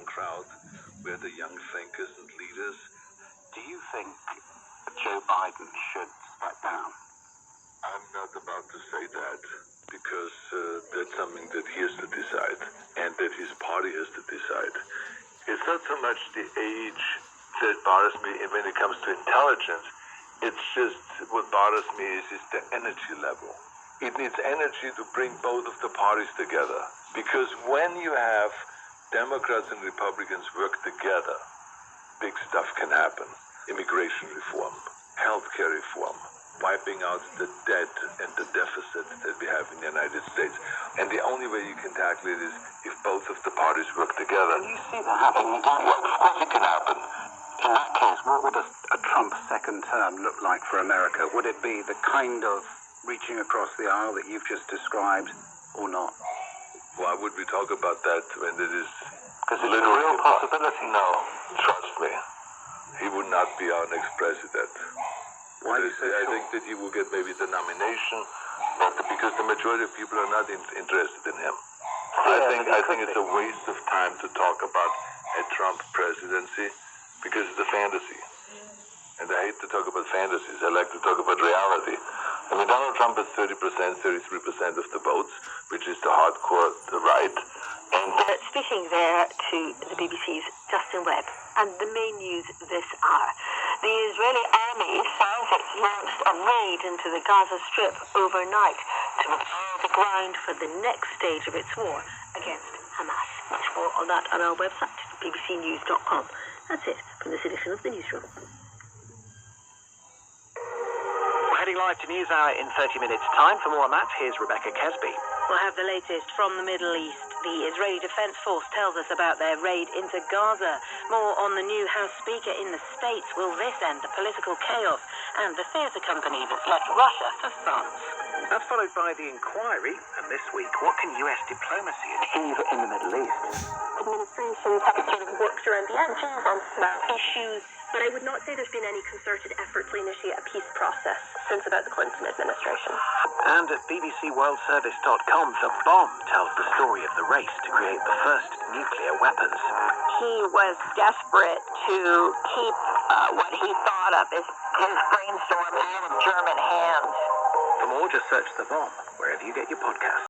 crowd were the young thinkers and leaders. Do you think Joe Biden should step down? I'm not about to say that because that's something that he has to decide and that his party has to decide. It's not so much the age that bothers me when it comes to intelligence. It's just what bothers me is the energy level. It needs energy to bring both of the parties together. Because when you have Democrats and Republicans work together, big stuff can happen. Immigration reform, healthcare reform, wiping out the debt and the deficit that we have in the United States. And the only way you can tackle it is if both of the parties work together. Do you see that happening? Of course it can happen. In that case, what would a Trump second term look like for America? Would it be the kind of reaching across the aisle that you've just described, or not? Why would we talk about that when it is Because it's a real possibility. No, trust me. He would not be our next president. Why do you say I so? think that he will get maybe the nomination, but because the majority of people are not interested in him. I think it's a waste of time to talk about a Trump presidency because it's a fantasy. And I hate to talk about fantasies. I like to talk about reality. I mean, Donald Trump has 30%, 33% of the votes, which is the hardcore right. And speaking there to the BBC's Justin Webb, and the main news this hour. The Israeli army says it's launched a raid into the Gaza Strip overnight to prepare the ground for the next stage of its war against Hamas. Much more on that on our website, bbcnews.com. That's it from this edition of the Newsroom. We're heading live to News Hour in 30 minutes' time. For more on that, here's Rebecca Kesby. We'll have the latest from the Middle East. The Israeli Defense Force tells us about their raid into Gaza. More on the new House Speaker in the States. Will this end the political chaos? And the theatre company that's left Russia for France. That's followed by the inquiry. And this week, what can US diplomacy achieve in the Middle East? Administrations have sort of worked around the edges on some issues, but I would not say there's been any concerted effort to initiate a peace process since about the Clinton administration. And at bbcworldservice.com, the bomb tells the story of the race to create the first nuclear weapons. He was desperate to keep what he thought of as his brainstorm out of German hands. For more, just search The Bomb wherever you get your podcasts.